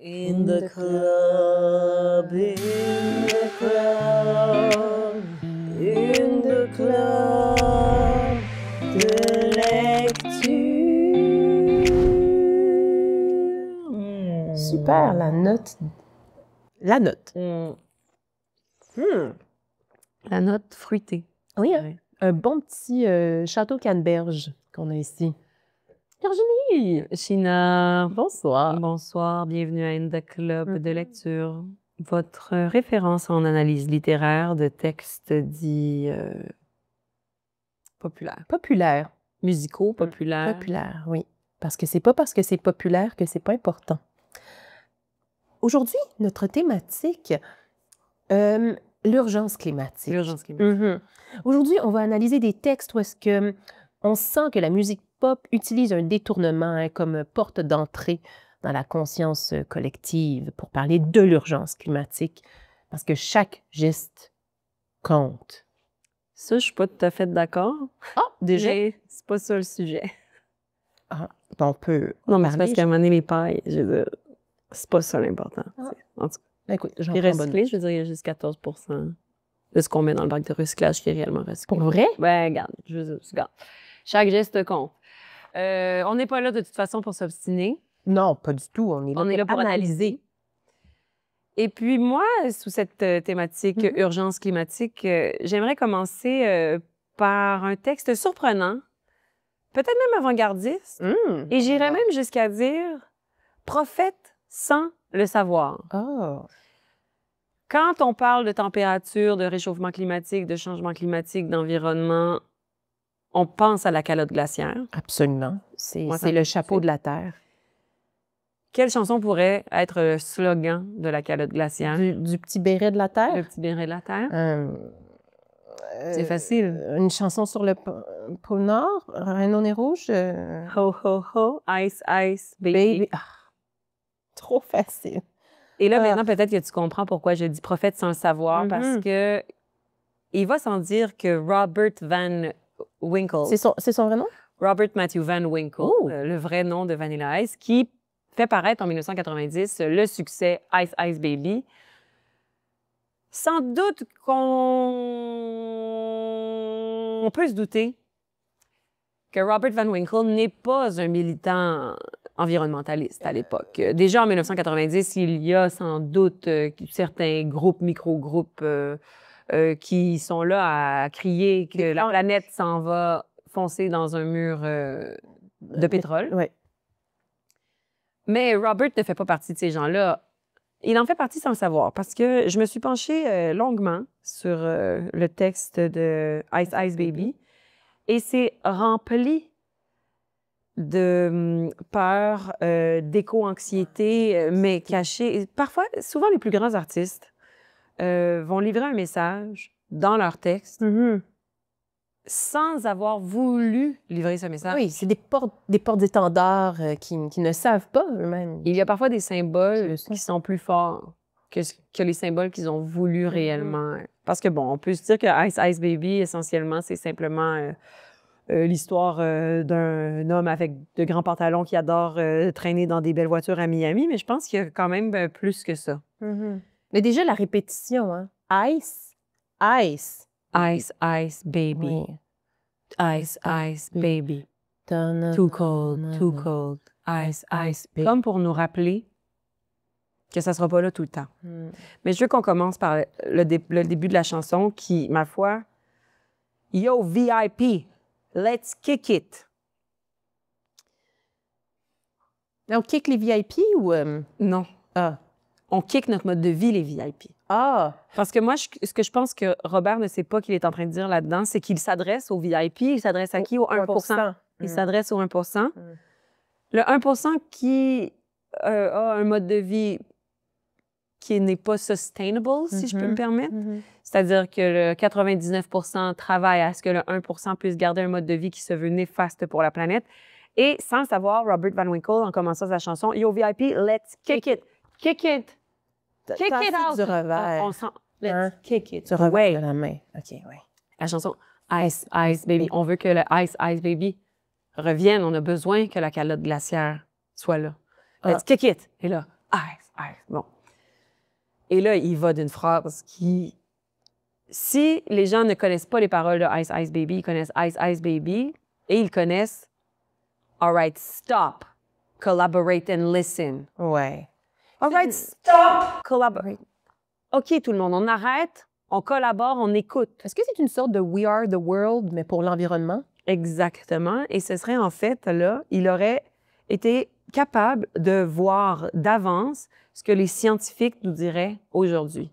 In the club, in the club, in the club de lecture. Super, la note. La note. La note fruitée. Oui, hein? Un bon petit château canneberge qu'on a ici. Virginie! China, Bonsoir. bonsoir, bienvenue à In the Club de lecture. Votre référence en analyse littéraire de textes dits populaires. Populaire. Musicaux, populaires. Populaire, oui. Parce que c'est pas parce que c'est populaire que c'est pas important. Aujourd'hui, notre thématique, l'urgence climatique. L'urgence climatique. Aujourd'hui, on va analyser des textes où est-ce que on sent que la musique pop utilise un détournement comme porte d'entrée dans la conscience collective pour parler de l'urgence climatique, parce que chaque geste compte. Ça, je suis pas tout à fait d'accord. Ah, déjà? Mais c'est pas ça le sujet. Ah, on peut Non, mais c'est parler, parce qu'à un moment donné, les pailles, je veux dire, c'est pas ça l'important. Ah. En tout cas, écoute, j'en puis prends bonne recycler, je veux dire, il y a juste 14% de ce qu'on met dans le bac de recyclage qui est réellement recyclé. Pour vrai? Ben, regarde, je veux dire, regarde. Chaque geste compte. On n'est pas là de toute façon pour s'obstiner. Non, pas du tout. On est là pour analyser. Et puis moi, sous cette thématique urgence climatique, j'aimerais commencer par un texte surprenant, peut-être même avant-gardiste, et j'irais même jusqu'à dire prophète sans le savoir. Oh. Quand on parle de température, de réchauffement climatique, de changement climatique, d'environnement, on pense à la calotte glaciaire. Absolument. C'est Moi, ça le me chapeau fait. de la Terre. Quelle chanson pourrait être le slogan de la calotte glaciaire? Du petit béret de la Terre? Le petit béret de la Terre? C'est facile. Une chanson sur le pôle Nord, Reine au nez rouge. Ho, ho, ho, ice, ice, baby. Ah, trop facile. Et là, maintenant, peut-être que tu comprends pourquoi je dis prophète sans le savoir, parce que il va sans dire que Robert Van Winkle... C'est son vrai nom? Robert Matthew Van Winkle, le vrai nom de Vanilla Ice, qui fait paraître en 1990 le succès Ice Ice Baby. Sans doute qu'on peut se douter que Robert Van Winkle n'est pas un militant environnementaliste à l'époque. Déjà en 1990, il y a sans doute certains groupes, micro-groupes qui sont là à crier que la planète s'en va foncer dans un mur de pétrole. Ouais. Mais Robert ne fait pas partie de ces gens-là. Il en fait partie sans le savoir, parce que je me suis penchée longuement sur le texte de Ice Ice Baby, et c'est rempli de peur, d'éco-anxiété, mais cachée. Parfois, souvent, les plus grands artistes vont livrer un message dans leur texte sans avoir voulu livrer ce message. Oui, c'est des portes-étendards qui ne savent pas eux-mêmes. Il y a parfois des symboles qui sont plus forts que les symboles qu'ils ont voulu réellement. Parce que, bon, on peut se dire que Ice Ice Baby, essentiellement, c'est simplement l'histoire d'un homme avec de grands pantalons qui adore traîner dans des belles voitures à Miami, mais je pense qu'il y a quand même plus que ça. Mais déjà, la répétition, hein? Ice, ice. Ice Ice Baby. Oui. Ice Ice Baby. Too cold, too cold. Ice Ice Baby. Comme pour nous rappeler que ça ne sera pas là tout le temps. Mais je veux qu'on commence par le début de la chanson qui, ma foi, Yo, VIP, let's kick it. On kick les VIP ou... Non. Ah. On kick notre mode de vie, les VIP. Ah! Parce que moi, ce que je pense que Robert ne sait pas qu'il est en train de dire là-dedans, c'est qu'il s'adresse aux VIP. Il s'adresse à qui? Au 1%. Il s'adresse au 1%. Le 1% qui a un mode de vie qui n'est pas sustainable, si je peux me permettre. C'est-à-dire que le 99% travaille à ce que le 1% puisse garder un mode de vie qui se veut néfaste pour la planète. Et sans le savoir, Robert Van Winkle, en commençant sa chanson, Yo, VIP, let's kick it. Kick it. Kick it out. Du revers. On sent. Let's kick it. Du revers de la main. OK, oui. La chanson Ice Ice Baby. On veut que le Ice Ice Baby revienne. On a besoin que la calotte glaciaire soit là. Let's kick it. Et là, Ice Bon. Et là, il va d'une phrase qui... Si les gens ne connaissent pas les paroles de Ice Ice Baby, ils connaissent Ice Ice Baby et ils connaissent All right, stop, collaborate and listen. Ouais. All right, stop, collaborate. OK, tout le monde, on arrête, on collabore, on écoute. Est-ce que c'est une sorte de We Are the World, mais pour l'environnement? Exactement. Et ce serait en fait, là, il aurait été capable de voir d'avance ce que les scientifiques nous diraient aujourd'hui.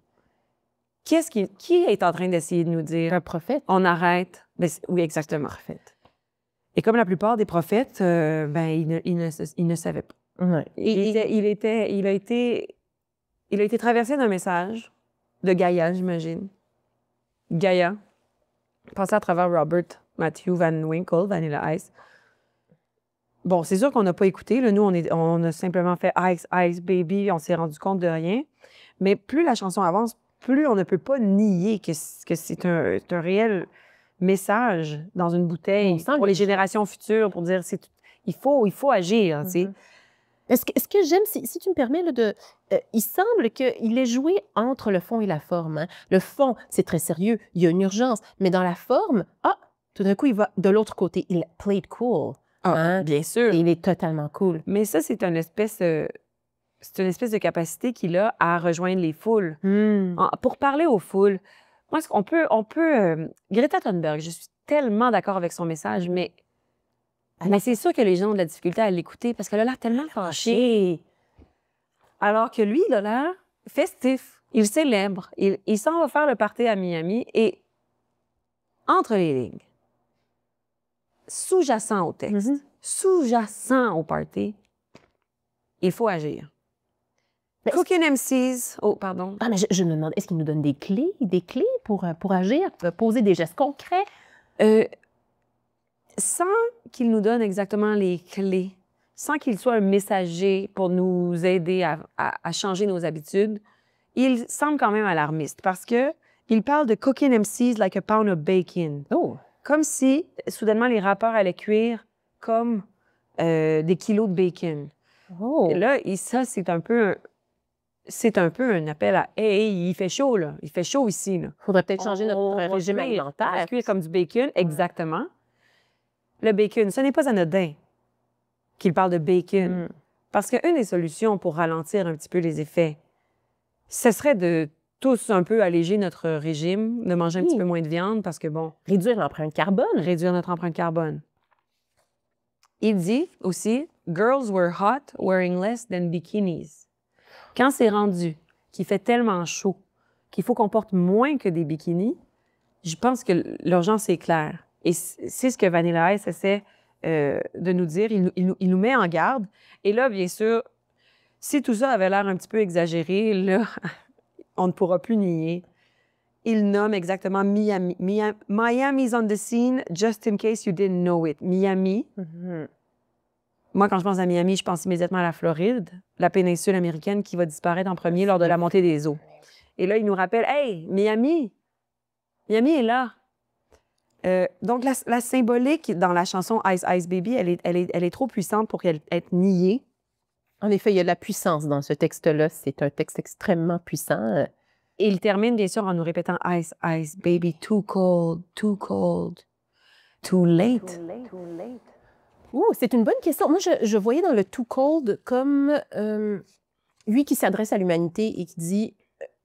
Qui est en train d'essayer de nous dire? Un prophète. On arrête. Ben, oui, exactement. Un prophète. Et comme la plupart des prophètes, ben, ils ne savaient pas. Ouais. Il a été traversé d'un message de Gaïa, j'imagine. Gaïa, passé à travers Robert Matthew Van Winkle, Vanilla Ice. Bon, c'est sûr qu'on n'a pas écouté. Là. Nous, on a simplement fait Ice Ice Baby, on s'est rendu compte de rien. Mais plus la chanson avance, plus on ne peut pas nier que c'est un réel message dans une bouteille pour les générations futures, pour dire il faut agir. Tu sais. Est-ce que j'aime, si tu me permets, là, il semble qu'il est joué entre le fond et la forme. Hein. Le fond, c'est très sérieux, il y a une urgence, mais dans la forme, tout d'un coup, il va de l'autre côté. Il played cool. Hein? Bien sûr. Et il est totalement cool. Mais ça, c'est une espèce de capacité qu'il a à rejoindre les foules. Pour parler aux foules, moi, on peut Greta Thunberg, je suis tellement d'accord avec son message, mais c'est sûr que les gens ont de la difficulté à l'écouter parce qu'elle a l'air tellement fâchée. Alors que lui, il a l'air festif. Il célèbre. Il s'en va faire le party à Miami et entre les lignes, sous-jacent au texte, sous-jacent au party, il faut agir. Cooking MCs... Oh, pardon. Mais je me demande, est-ce qu'il nous donne des clés pour agir, poser des gestes concrets? Sans qu'il nous donne exactement les clés, sans qu'il soit un messager pour nous aider à changer nos habitudes, il semble quand même alarmiste parce que il parle de cooking MCs like a pound of bacon. Oh! Comme si, soudainement, les rappeurs allaient cuire comme des kilos de bacon. Oh! Et là, ça, c'est un peu un appel à « Hey, il fait chaud, là. Il fait chaud ici, là. » Faudrait peut-être changer notre régime alimentaire. On va cuire comme du bacon, exactement. Le bacon, ce n'est pas anodin qu'il parle de bacon. Parce qu'une des solutions pour ralentir un petit peu les effets, ce serait de tous un peu alléger notre régime, de manger un petit peu moins de viande parce que, bon... Réduire l'empreinte carbone. Réduire notre empreinte carbone. Il dit aussi « Girls were hot wearing less than bikinis ». Quand c'est rendu qu'il fait tellement chaud qu'il faut qu'on porte moins que des bikinis, je pense que l'urgence est claire. Et c'est ce que Vanilla Ice essaie de nous dire. Il nous met en garde. Et là, bien sûr, si tout ça avait l'air un petit peu exagéré, là, on ne pourra plus nier. Il nomme exactement Miami. Miami's on the scene, just in case you didn't know it. Miami. Moi, quand je pense à Miami, je pense immédiatement à la Floride, la péninsule américaine qui va disparaître en premier lors de la montée des eaux. Et là, il nous rappelle, « Hey, Miami est là. » Donc, la symbolique dans la chanson Ice Ice Baby, elle est trop puissante pour être niée. En effet, il y a de la puissance dans ce texte-là. C'est un texte extrêmement puissant. Et il termine, bien sûr, en nous répétant Ice Ice Baby, too cold, too cold, too late. C'est une bonne question. Moi, je voyais dans le too cold comme lui qui s'adresse à l'humanité et qui dit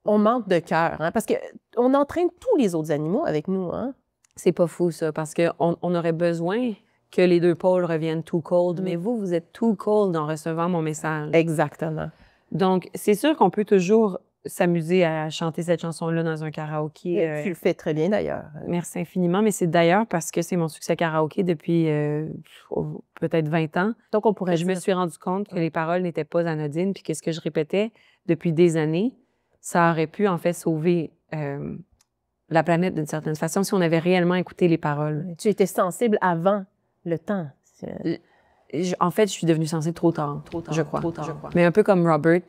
on manque de cœur, hein, parce qu'on entraîne tous les autres animaux avec nous. Hein? C'est pas fou, ça, parce qu'on aurait besoin que les deux pôles reviennent too cold, mais vous êtes too cold en recevant mon message. Exactement. Donc, c'est sûr qu'on peut toujours s'amuser à chanter cette chanson-là dans un karaoké. Tu le fais très bien, d'ailleurs. Merci infiniment, mais c'est d'ailleurs parce que c'est mon succès karaoké depuis peut-être 20 ans. Donc, on pourrait Je me suis rendu compte que les paroles n'étaient pas anodines, puis que ce que je répétais depuis des années, ça aurait pu, en fait, sauver la planète d'une certaine façon si on avait réellement écouté les paroles. Tu étais sensible avant le temps. En fait, je suis devenue sensible trop tard, je crois. Mais un peu comme Robert,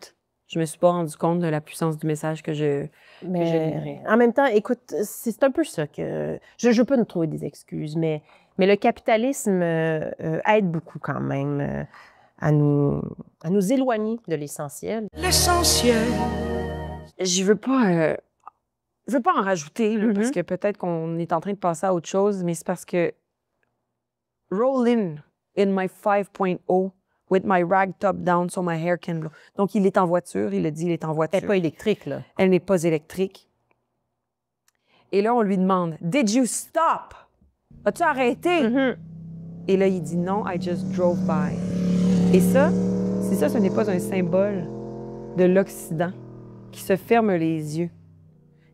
je me suis pas rendu compte de la puissance du message que je livrais. En même temps, écoute, c'est un peu ça que... Je peux nous trouver des excuses, mais le capitalisme aide beaucoup quand même à nous éloigner de l'essentiel. L'essentiel. Je veux pas en rajouter, là, parce que peut-être qu'on est en train de passer à autre chose, mais c'est parce que rolling in my 5.0 with my rag top down so my hair can blow. Donc, il est en voiture, il a dit, il est en voiture. Elle n'est pas électrique, là. Elle n'est pas électrique. Et là, on lui demande, Did you stop? As-tu arrêté? Et là, il dit non, I just drove by. Et ça, ce n'est pas un symbole de l'Occident qui se ferme les yeux.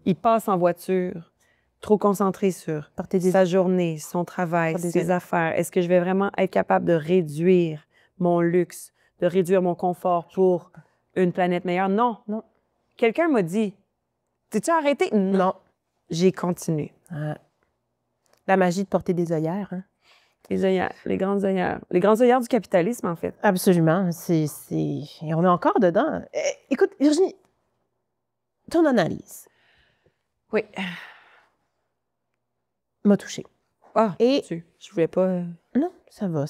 Il passe en voiture, trop concentré sur sa journée, son travail, ses affaires. Est-ce que je vais vraiment être capable de réduire mon luxe, de réduire mon confort pour une planète meilleure? Non. Non. Quelqu'un m'a dit, t'es-tu arrêté? Non. J'ai continué. La magie de porter des œillères, hein? Les œillères, les grandes œillères. Les grandes œillères du capitalisme, en fait. Absolument. Et on est encore dedans. Écoute, Virginie, ton analyse. Oui. M'a touchée. Ah, je voulais pas... Non, ça va.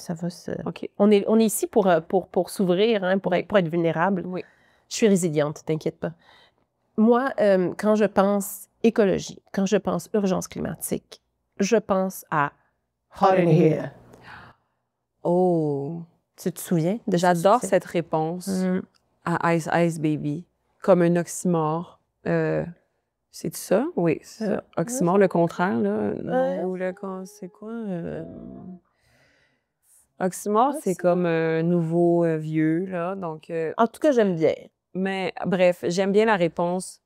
OK. On est ici pour s'ouvrir, hein, pour être vulnérable. Oui. Je suis résiliente, t'inquiète pas. Moi, quand je pense écologie, quand je pense urgence climatique, je pense à Hot in Here. Oh! Tu te souviens? J'adore cette réponse à Ice Ice Baby, comme un oxymore. C'est ça? Oui, c'est ça. Oxymore, le contraire, là. Ou c'est quoi? Oxymore, c'est comme un nouveau vieux, là. Donc, en tout cas, j'aime bien. Mais bref, j'aime bien la réponse.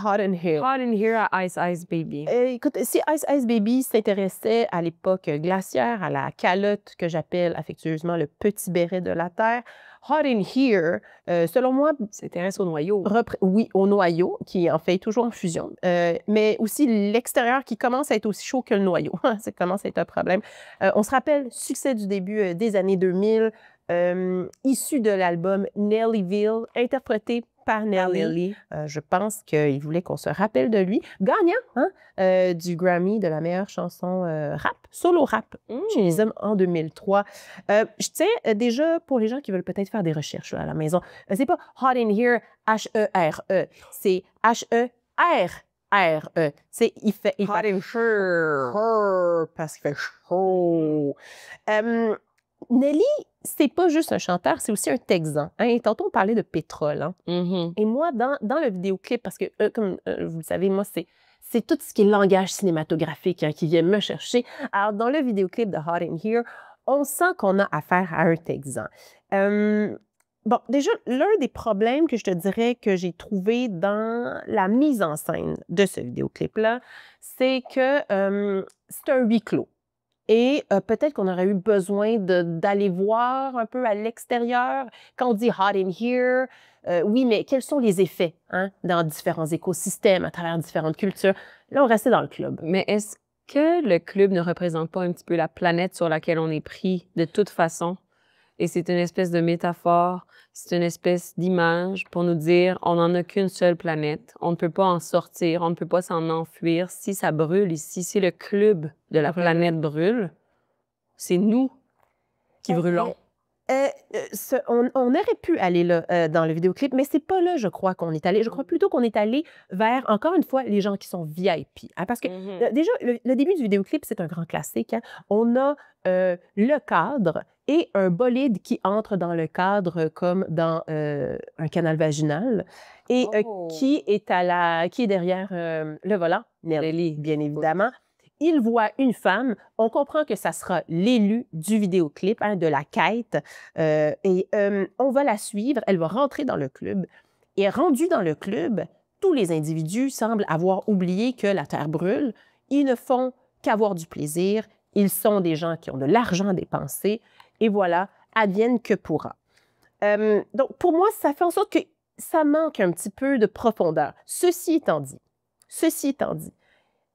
Hot in Here. Hot in Here à Ice Ice Baby. Écoute, si Ice Ice Baby s'intéressait à l'époque glaciaire, à la calotte que j'appelle affectueusement le petit béret de la Terre, Hot in Here, selon moi... s'intéresse au noyau. Oui, au noyau, qui en fait toujours en fusion, mais aussi l'extérieur qui commence à être aussi chaud que le noyau. Ça commence à être un problème. On se rappelle, succès du début des années 2000, issu de l'album Nellyville, interprété par Nelly. Je pense qu'il voulait qu'on se rappelle de lui. Gagnant du Grammy de la meilleure chanson rap, solo rap, chez les hommes en 2003. Je tiens déjà, pour les gens qui veulent peut-être faire des recherches là, à la maison, c'est pas Hot in Here, H-E-R-E, c'est H-E-R-R-E. Il fait Hot in Here. Parce qu'il fait chaud. Nelly, c'est pas juste un chanteur, c'est aussi un texan. Hein? Tantôt, on parlait de pétrole. Hein? Et moi, dans le vidéoclip, parce que, comme vous le savez, moi, c'est tout ce qui est langage cinématographique qui vient me chercher. Alors, dans le vidéoclip de Hot in Here, on sent qu'on a affaire à un texan. Bon, déjà, l'un des problèmes que je te dirais que j'ai trouvé dans la mise en scène de ce vidéoclip-là, c'est que c'est un huis clos. Et peut-être qu'on aurait eu besoin d'aller voir un peu à l'extérieur. Quand on dit « hot in here », oui, mais quels sont les effets dans différents écosystèmes, à travers différentes cultures? Là, on restait dans le club. Mais est-ce que le club ne représente pas un petit peu la planète sur laquelle on est pris de toute façon? Et c'est une espèce de métaphore, c'est une espèce d'image pour nous dire on n'en a qu'une seule planète, on ne peut pas en sortir, on ne peut pas s'en enfuir. Si ça brûle ici, si le club de la planète brûle, c'est nous qui brûlons. On aurait pu aller là dans le vidéoclip, mais c'est pas là, je crois, qu'on est allé. Je crois plutôt qu'on est allé vers, encore une fois, les gens qui sont VIP. Hein, parce que déjà, le début du vidéoclip, c'est un grand classique. Hein. On a le cadre et un bolide qui entre dans le cadre comme dans un canal vaginal et qui est derrière le volant, Nelly, bien évidemment. Il voit une femme, on comprend que ça sera l'élu du vidéoclip, de la quête, et on va la suivre, elle va rentrer dans le club. Et rendue dans le club, tous les individus semblent avoir oublié que la Terre brûle. Ils ne font qu'avoir du plaisir. Ils sont des gens qui ont de l'argent à dépenser. Et voilà, advienne que pourra. Donc, pour moi, ça fait en sorte que ça manque un petit peu de profondeur. Ceci étant dit,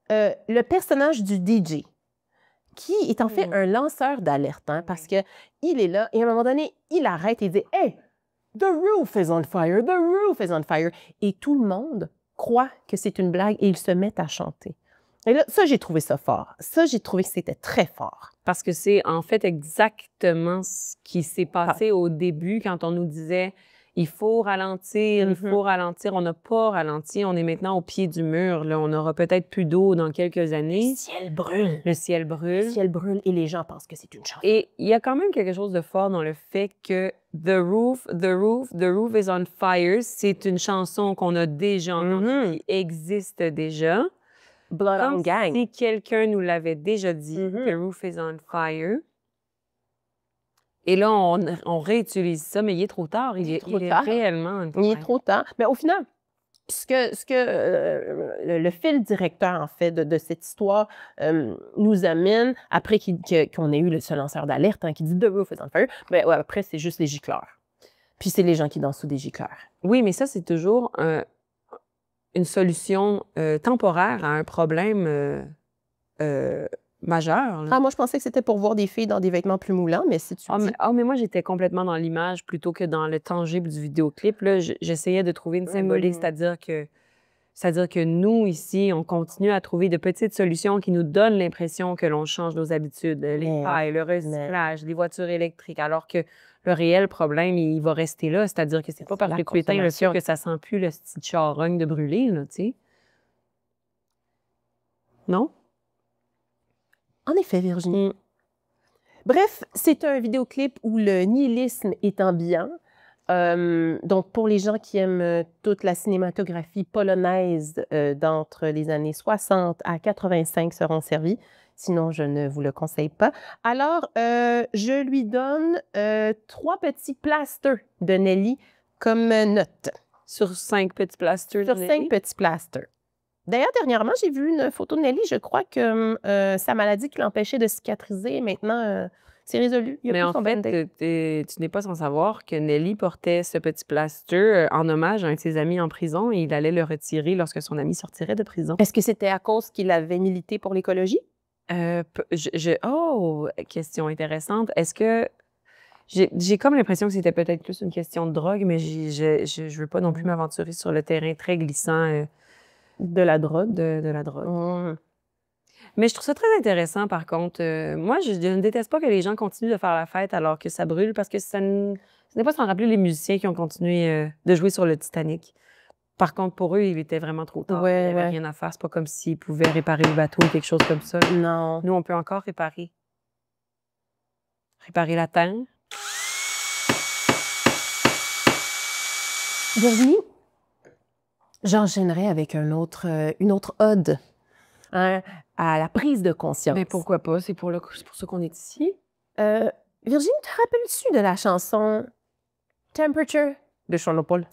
le personnage du DJ, qui est en fait un lanceur d'alerte, parce qu'il est là et à un moment donné, il arrête et dit « Hey, the roof is on fire, the roof is on fire ». Et tout le monde croit que c'est une blague et ils se mettent à chanter. Et là, ça, j'ai trouvé ça fort. Ça, j'ai trouvé que c'était très fort. Parce que c'est en fait exactement ce qui s'est passé au début quand on nous disait il faut ralentir, il faut ralentir. On n'a pas ralenti. On est maintenant au pied du mur. Là. On aura peut-être plus d'eau dans quelques années. Le ciel brûle. Le ciel brûle. Le ciel brûle et les gens pensent que c'est une chance. Et il y a quand même quelque chose de fort dans le fait que The roof is on fire, c'est une chanson qu'on a déjà entendue, qui existe déjà. Blood on Gang. Si quelqu'un nous l'avait déjà dit, The roof is on fire. Et là, on réutilise ça, mais il est trop tard. Il est réellement on fire. Il est trop tard. Mais au final, le fil directeur, en fait, de cette histoire nous amène, après qu'on ait eu ce lanceur d'alerte qui dit « The roof is on fire », ben, ouais, après, c'est juste les gicleurs. Puis c'est les gens qui dansent sous des gicleurs. Oui, mais ça, c'est toujours une solution temporaire à un problème majeur. Là. Ah, moi, je pensais que c'était pour voir des filles dans des vêtements plus moulants, mais si tu dis... mais moi, j'étais complètement dans l'image plutôt que dans le tangible du vidéoclip. Là, j'essayais de trouver une symbolique, c'est-à-dire que nous, ici, on continue à trouver de petites solutions qui nous donnent l'impression que l'on change nos habitudes, les pailles, le recyclage, les voitures électriques, alors que le réel problème, il va rester là. C'est-à-dire que c'est pas parce que tu éteins le feu que ça sent plus le petit charogne de brûler, là, tu sais. Non? En effet, Virginie. Bref, c'est un vidéoclip où le nihilisme est ambiant. Donc, pour les gens qui aiment toute la cinématographie polonaise d'entre les années 60 à 85 seront servis. Sinon, je ne vous le conseille pas. Alors, je lui donne 3 petits plasters de Nelly comme note. Sur 5 petits plasters de Nelly? Sur 5 petits plasters. D'ailleurs, dernièrement, j'ai vu une photo de Nelly. Je crois que sa maladie qui l'empêchait de cicatriser, maintenant, c'est résolu. Mais en fait, tu n'es pas sans savoir que Nelly portait ce petit plaster en hommage à un de ses amis en prison et il allait le retirer lorsque son ami sortirait de prison. Est-ce que c'était à cause qu'il avait milité pour l'écologie? Oh, question intéressante. Est-ce que... J'ai comme l'impression que c'était peut-être plus une question de drogue, mais je veux pas non plus m'aventurer sur le terrain très glissant... de la drogue. De la drogue. Mais je trouve ça très intéressant, par contre. Moi, je ne déteste pas que les gens continuent de faire la fête alors que ça brûle, parce que ce n'est pas sans rappeler les musiciens qui ont continué de jouer sur le Titanic. Par contre, pour eux, il était vraiment trop tard. Il n'y avait rien à faire. C'est pas comme s'ils pouvaient réparer le bateau ou quelque chose comme ça. Non. Nous, on peut encore réparer la terre. Virginie, j'enchaînerai avec une autre ode à la prise de conscience. Mais pourquoi pas? C'est pour ça qu'on est ici. Virginie, te rappelles-tu de la chanson Temperature de Sean Paul?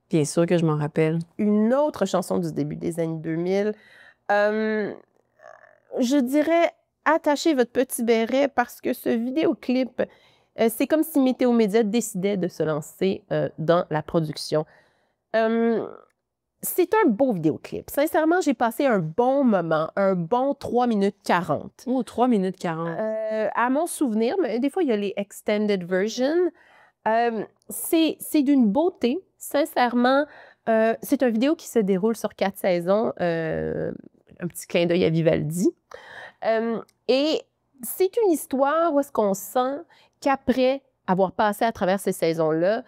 Bien sûr que je m'en rappelle. Une autre chanson du début des années 2000. Je dirais, attachez votre petit béret parce que ce vidéoclip, c'est comme si Météo Média décidait de se lancer dans la production. C'est un beau vidéoclip. Sincèrement, j'ai passé un bon moment, un bon 3 minutes 40. Oh, 3 minutes 40. À mon souvenir, mais des fois, il y a les extended versions. C'est d'une beauté. Sincèrement, c'est une vidéo qui se déroule sur 4 saisons. Un petit clin d'œil à Vivaldi. Et c'est une histoire où est-ce qu'on sent qu'après avoir passé à travers ces saisons-là,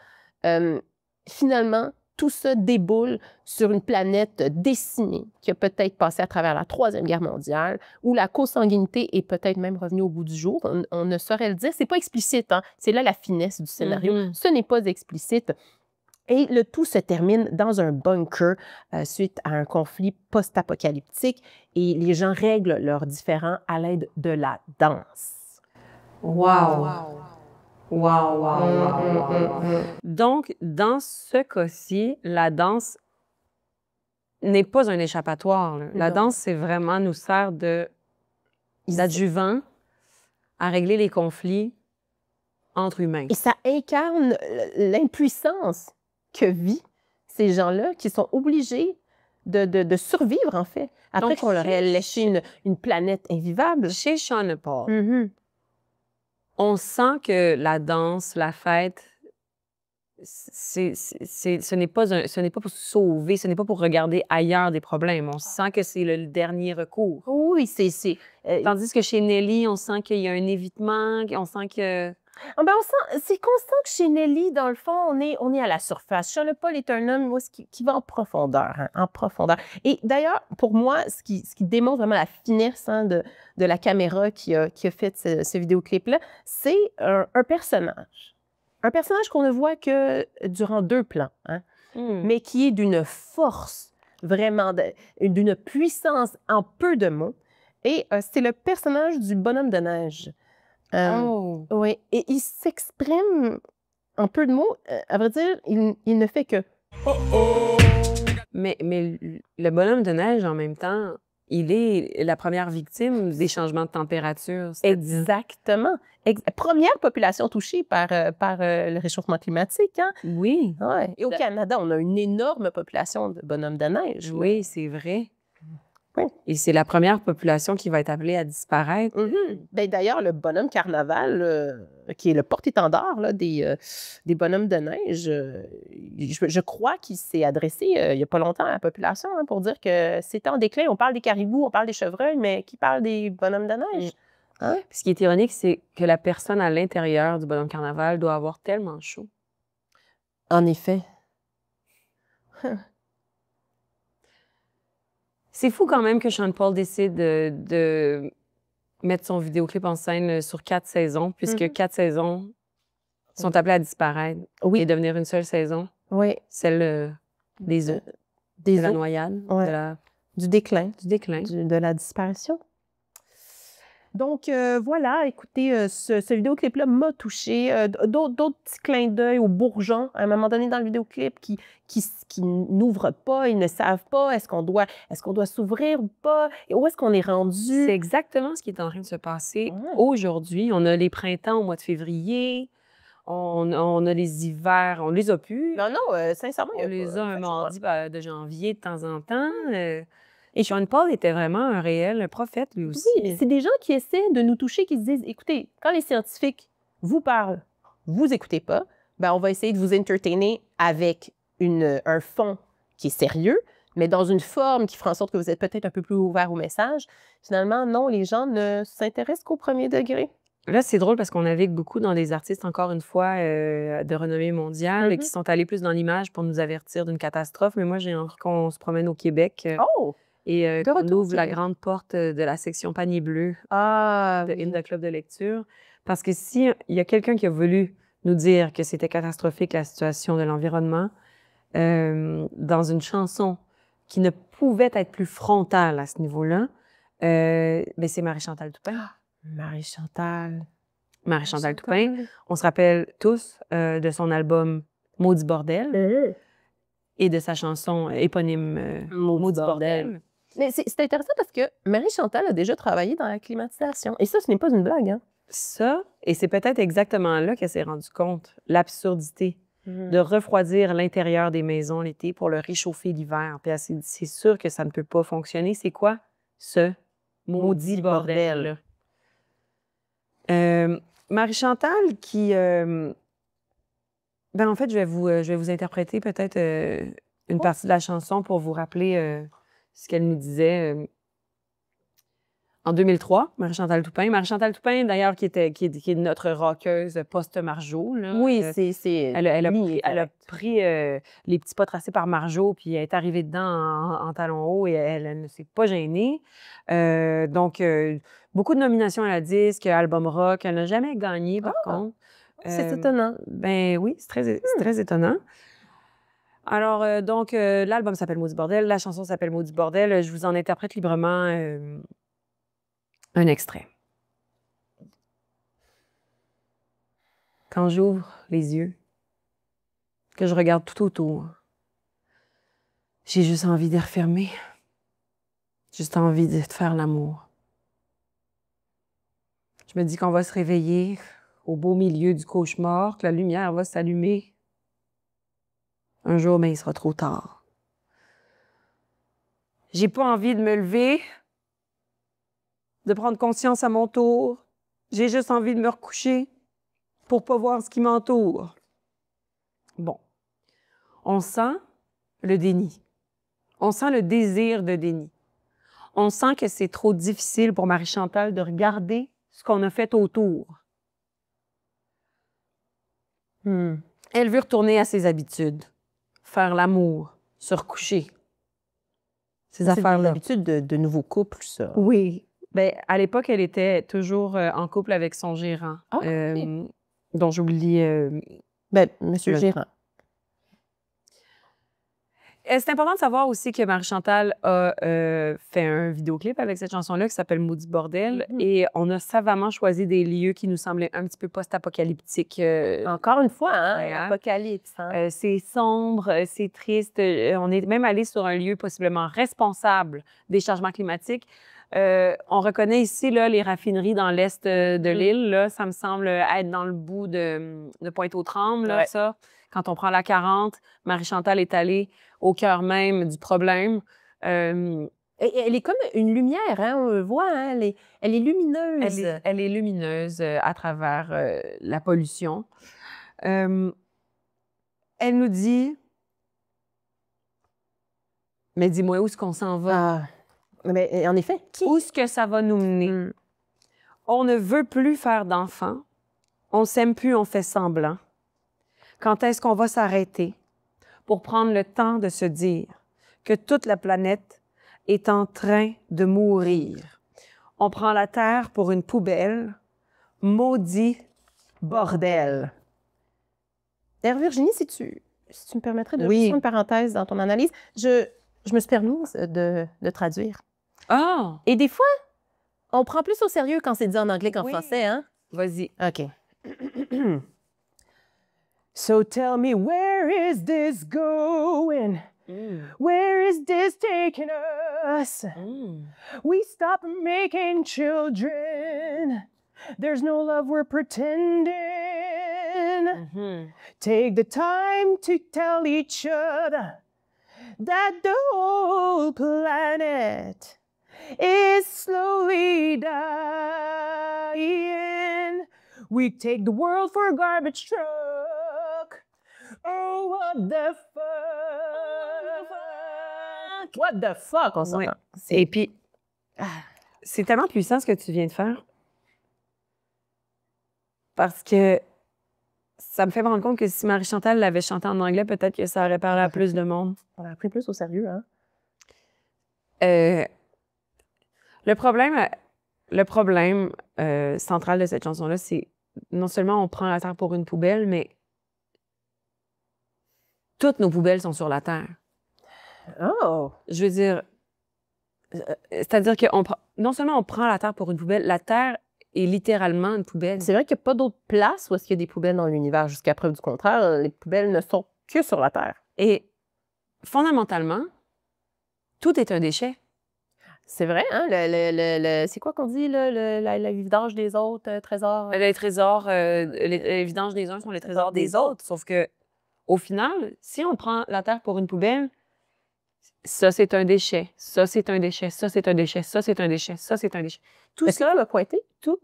finalement, tout ça déboule sur une planète décimée qui a peut-être passé à travers la Troisième Guerre mondiale, où la consanguinité est peut-être même revenue au bout du jour. On ne saurait le dire. C'est pas explicite, hein? C'est là la finesse du scénario. Ce n'est pas explicite. Et le tout se termine dans un bunker suite à un conflit post-apocalyptique et les gens règlent leurs différends à l'aide de la danse. Wow! Donc, dans ce cas-ci, la danse n'est pas un échappatoire. Là. La danse, c'est vraiment nous sert d'adjuvant à régler les conflits entre humains. Et ça incarne l'impuissance que vivent ces gens-là qui sont obligés de survivre, en fait, après qu'on leur ait léché une planète invivable. Chez Sean Paul, on sent que la danse, la fête, ce n'est pas pour sauver, ce n'est pas pour regarder ailleurs des problèmes. On sent que c'est le dernier recours. Oui, Tandis que chez Nelly, on sent qu'il y a un évitement, on sent que... Ah ben c'est constant que chez Nelly, dans le fond, on est à la surface. Sean Paul est un homme qui va en profondeur, hein, en profondeur. Et d'ailleurs, pour moi, ce qui démontre vraiment la finesse hein, de la caméra qui a fait ce vidéoclip-là, c'est un personnage. Un personnage qu'on ne voit que durant 2 plans, hein, mais qui est d'une force, vraiment, d'une puissance en peu de mots. Et c'est le personnage du bonhomme de neige. Oui, et il s'exprime en peu de mots. À vrai dire, il ne fait que « oh oh ». Mais le bonhomme de neige, en même temps, il est la première victime des changements de température. Exactement. Première population touchée par le réchauffement climatique. Hein? Oui. Ouais. Et au Canada, on a une énorme population de bonhommes de neige. Oui, c'est vrai. Oui. Et c'est la première population qui va être appelée à disparaître. Ben, d'ailleurs, le bonhomme carnaval, qui est le porte-étendard là, des bonhommes de neige, je crois qu'il s'est adressé il n'y a pas longtemps à la population hein, pour dire que c'était en déclin. On parle des caribous, on parle des chevreuils, mais qui parle des bonhommes de neige? Hein? Puis ce qui est ironique, c'est que la personne à l'intérieur du bonhomme carnaval doit avoir tellement chaud. En effet. C'est fou quand même que Sean Paul décide de mettre son vidéoclip en scène sur 4 saisons, puisque 4 saisons sont appelées à disparaître et devenir une seule saison. Oui. Celle des eaux, de la noyade, du déclin. De la disparition. Donc, voilà, écoutez, ce vidéoclip-là m'a touchée. D'autres petits clins d'œil aux bourgeons, à un moment donné dans le vidéoclip, qui n'ouvrent pas, ils ne savent pas, est-ce qu'on doit s'ouvrir ou pas, et où est-ce qu'on est rendu? C'est exactement ce qui est en train de se passer aujourd'hui. On a les printemps au mois de février, on a les hivers, on les a plus. Non, sincèrement, on les a un mardi de janvier de temps en temps. Et Sean Paul était vraiment un réel prophète, lui aussi. Oui, c'est des gens qui essaient de nous toucher, qui se disent, écoutez, quand les scientifiques vous parlent, vous écoutez pas, ben on va essayer de vous entertainer avec un fond qui est sérieux, mais dans une forme qui fera en sorte que vous êtes peut-être un peu plus ouvert au message. Finalement, non, les gens ne s'intéressent qu'au premier degré. Là, c'est drôle parce qu'on navigue beaucoup dans des artistes, encore une fois, de renommée mondiale, qui sont allés plus dans l'image pour nous avertir d'une catastrophe. Mais moi, j'ai envie qu'on se promène au Québec. Et qu'on ouvre la grande porte de la section panier bleu de In the Club de lecture. Parce que s'il y a quelqu'un qui a voulu nous dire que c'était catastrophique la situation de l'environnement, dans une chanson qui ne pouvait être plus frontale à ce niveau-là, ben c'est Marie-Chantal Toupin. Marie-Chantal Toupin. On se rappelle tous de son album Maudit bordel et de sa chanson éponyme Maudit bordel. Mais c'est intéressant parce que Marie-Chantal a déjà travaillé dans la climatisation. Et ça, ce n'est pas une blague, hein? Ça, et c'est peut-être exactement là qu'elle s'est rendue compte, l'absurdité de refroidir l'intérieur des maisons l'été pour le réchauffer l'hiver. Puis elle s'est dit, c'est sûr que ça ne peut pas fonctionner. C'est quoi ce maudit bordel? Marie-Chantal qui... ben en fait, je vais vous interpréter peut-être une partie de la chanson pour vous rappeler ce qu'elle nous disait en 2003, Marie-Chantal Toupin. Marie-Chantal Toupin, d'ailleurs, qui est notre rockeuse post-Marjo. Oui, elle a pris les petits pas tracés par Marjo, puis elle est arrivée dedans en talons hauts et elle ne s'est pas gênée. Donc, beaucoup de nominations à la disque, album rock. Elle n'a jamais gagné, par contre. C'est étonnant. Ben oui, c'est très étonnant. Alors, donc, l'album s'appelle Maudit bordel, la chanson s'appelle Maudit bordel. Je vous en interprète librement un extrait. Quand j'ouvre les yeux, que je regarde tout autour, j'ai juste envie de refermer. Juste envie de faire l'amour. Je me dis qu'on va se réveiller au beau milieu du cauchemar, que la lumière va s'allumer. Un jour, mais il sera trop tard. J'ai pas envie de me lever, de prendre conscience à mon tour. J'ai juste envie de me recoucher pour pas voir ce qui m'entoure. Bon. On sent le déni. On sent le désir de déni. On sent que c'est trop difficile pour Marie-Chantal de regarder ce qu'on a fait autour. Elle veut retourner à ses habitudes, faire l'amour, se recoucher. Ces affaires-là. C'est l'habitude de nouveaux couples, ça. Oui. Bien, à l'époque, elle était toujours en couple avec son gérant, dont j'oublie... Monsieur Gérant. C'est important de savoir aussi que Marie-Chantal a fait un vidéoclip avec cette chanson-là qui s'appelle « Maudit bordel » et on a savamment choisi des lieux qui nous semblaient un petit peu post-apocalyptiques. Encore une fois, hein? Apocalypse. Hein? C'est sombre, c'est triste. On est même allé sur un lieu possiblement responsable des changements climatiques. On reconnaît ici là, les raffineries dans l'est de l'île. Là, ça me semble être dans le bout de Pointe-aux-Trembles, là, ça. Quand on prend la 40, Marie-Chantal est allée au cœur même du problème. Elle est comme une lumière, hein? On le voit, hein? Elle est lumineuse. Elle est lumineuse à travers la pollution. Elle nous dit... Mais dis-moi, où est-ce qu'on s'en va? Mais en effet, Où est-ce que ça va nous mener? On ne veut plus faire d'enfants. On s'aime plus, on fait semblant. Quand est-ce qu'on va s'arrêter pour prendre le temps de se dire que toute la planète est en train de mourir? On prend la Terre pour une poubelle. Maudit bordel. D'ailleurs, Virginie, si tu me permettrais de faire une parenthèse dans ton analyse, je me suis permise de traduire. Ah! Et des fois, on prend plus au sérieux quand c'est dit en anglais qu'en français, hein? Vas-y. OK. So tell me, where is this going? Where is this taking us? We stop making children. There's no love, we're pretending. Take the time to tell each other that the whole planet is slowly dying. We take the world for a garbage truck. Oh, what the fuck? What the fuck, on s'entend. Et puis, c'est tellement puissant ce que tu viens de faire. Parce que ça me fait me rendre compte que si Marie-Chantal l'avait chanté en anglais, peut-être que ça aurait parlé à plus de monde. On l'a pris plus au sérieux, hein? Le problème central de cette chanson-là, c'est non seulement on prend la Terre pour une poubelle, mais toutes nos poubelles sont sur la Terre. Oh! Je veux dire, c'est-à-dire que non seulement on prend la Terre pour une poubelle, la Terre est littéralement une poubelle. C'est vrai qu'il n'y a pas d'autre place où est-ce qu'il y a des poubelles dans l'univers. Jusqu'à preuve du contraire, les poubelles ne sont que sur la Terre. Et fondamentalement, tout est un déchet. C'est vrai, hein? C'est quoi qu'on dit, là? La vidange des autres, trésors? Les trésors, les vidanges des uns sont les trésors des autres. Sauf que, au final, si on prend la Terre pour une poubelle, ça, c'est un déchet. Ça, c'est un déchet. Ça, c'est un déchet. Ça, c'est un déchet. Ça, c'est un déchet. Tout ça m'a pointé? Tout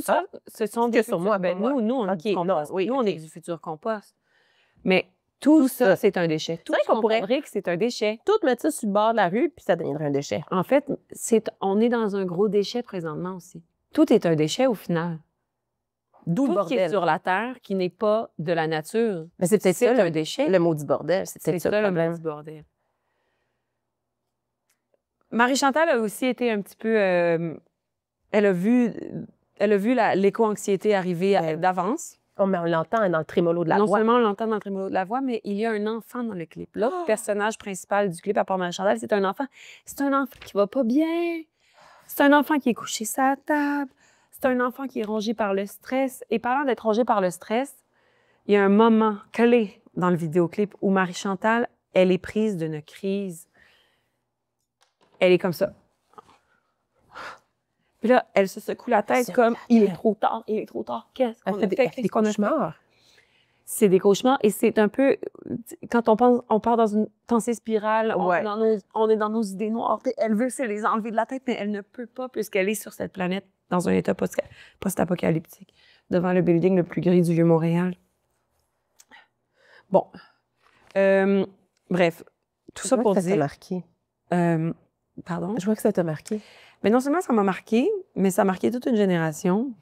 ça, ce sont des sur moi. Ben, nous, on okay, compost. Oui, nous, on est du futur compost. Mais tout ça, c'est un déchet. Tout ce qu'on pourrait fabrique, c'est un déchet. Tout mettre ça sur le bord de la rue, puis ça deviendrait un déchet. En fait, on est dans un gros déchet présentement aussi. Tout est un déchet au final. D'où le bordel. Tout qui est sur la Terre, qui n'est pas de la nature, mais c'est peut-être ça un déchet. Le maudit bordel, c'est peut-être ça le problème. Le maudit bordel. Marie-Chantal a aussi été un petit peu... elle a vu l'éco-anxiété arriver d'avance. Oh, mais on l'entend dans le trémolo de la voix. Non seulement on l'entend dans le trémolo de la voix, mais il y a un enfant dans le clip. L'autre personnage principal du clip, à part Marie-Chantal, c'est un enfant. C'est un enfant qui va pas bien. C'est un enfant qui est couché sur la table. C'est un enfant qui est rongé par le stress. Et parlant d'être rongé par le stress, il y a un moment clé dans le vidéoclip où Marie-Chantal, elle est prise d'une crise. Elle est comme ça. Puis là, elle se secoue la tête comme « il est trop tard, il est trop tard, qu'est-ce qu'on a fait? » Elle fait des cauchemars. C'est des cauchemars et c'est un peu... Quand on part dans une pensée spirale, on est dans nos idées noires. Elle veut se les enlever de la tête, mais elle ne peut pas puisqu'elle est sur cette planète dans un état post-apocalyptique, devant le building le plus gris du Vieux-Montréal. Bon. Bref, tout ça pour dire... Ça t'a marqué. Pardon? Je vois que ça t'a marqué. Mais non seulement ça m'a marqué, mais ça a marqué toute une génération.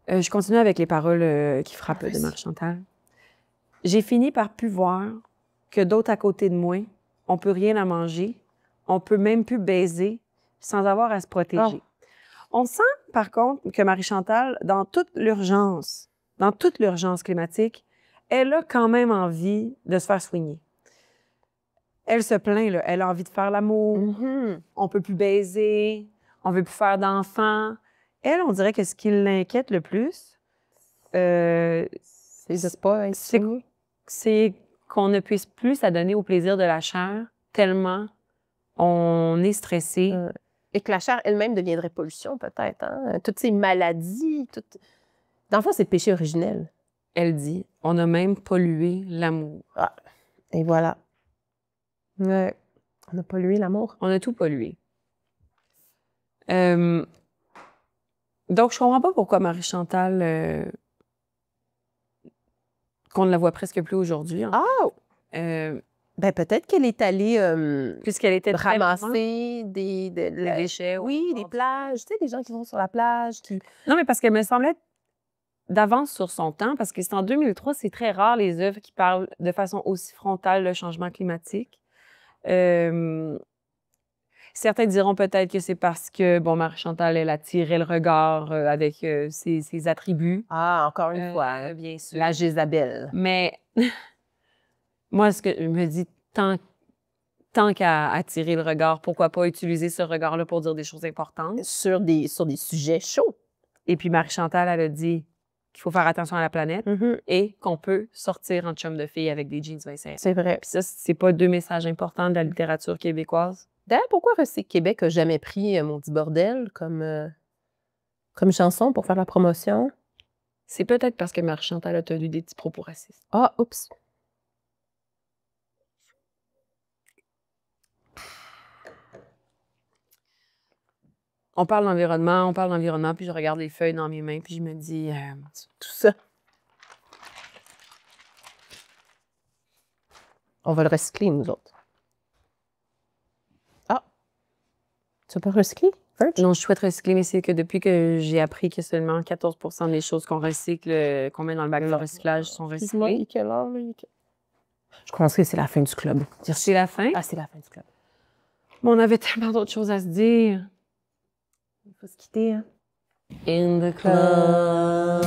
Je continue avec les paroles qui frappent de Marie-Chantal. J'ai fini par plus voir que d'autres à côté de moi, on peut rien à manger, on peut même plus baiser sans avoir à se protéger. On sent, par contre, que Marie-Chantal, dans toute l'urgence climatique, elle a quand même envie de se faire soigner. Elle se plaint, là. Elle a envie de faire l'amour. On peut plus baiser. On veut plus faire d'enfants. Elle, on dirait que ce qui l'inquiète le plus, c'est qu'on ne puisse plus s'adonner au plaisir de la chair tellement on est stressé. Et que la chair elle-même deviendrait pollution, peut-être. Hein? Toutes ces maladies. Dans le fond, c'est le péché originel. Elle dit, on a même pollué l'amour. Ah, et voilà. Ouais. On a pollué l'amour. On a tout pollué. Donc, je comprends pas pourquoi Marie-Chantal, qu'on ne la voit presque plus aujourd'hui. Ben peut-être qu'elle est allée puisqu'elle était ramasser des déchets. Oui, des plages. Tu sais, des gens qui vont sur la plage. Non, mais parce qu'elle me semblait d'avance sur son temps, parce que c'est en 2003, c'est très rare les œuvres qui parlent de façon aussi frontale le changement climatique. Certains diront peut-être que c'est parce que, bon, Marie-Chantal, elle attirait le regard avec ses attributs. Ah, encore une fois, bien sûr. La Jézabel. Mais moi, ce que je me dis, tant qu'à attirer le regard, pourquoi pas utiliser ce regard-là pour dire des choses importantes? Sur des sujets chauds. Et puis Marie-Chantal, elle a dit qu'il faut faire attention à la planète et qu'on peut sortir en chum de filles avec des jeans serrés. C'est vrai. Puis ça, c'est pas deux messages importants de la littérature québécoise. D'ailleurs, pourquoi Recyc Québec a jamais pris Maudit bordel comme chanson pour faire la promotion? C'est peut-être parce que Marie-Chantal a tenu des petits propos racistes. Ah, oups. On parle d'environnement, puis je regarde les feuilles dans mes mains, puis je me dis... tout ça. On va le recycler, nous autres. Ah! Tu vas pas recycler, Verge? Non, je souhaite recycler, mais c'est que depuis que j'ai appris que seulement 14 % des choses qu'on recycle, qu'on met dans le bac de recyclage sont recyclées. Je pense que c'est la fin du club. C'est la fin? Ah, c'est la fin du club. Mais on avait tellement d'autres choses à se dire. Il faut se quitter, hein? In the club,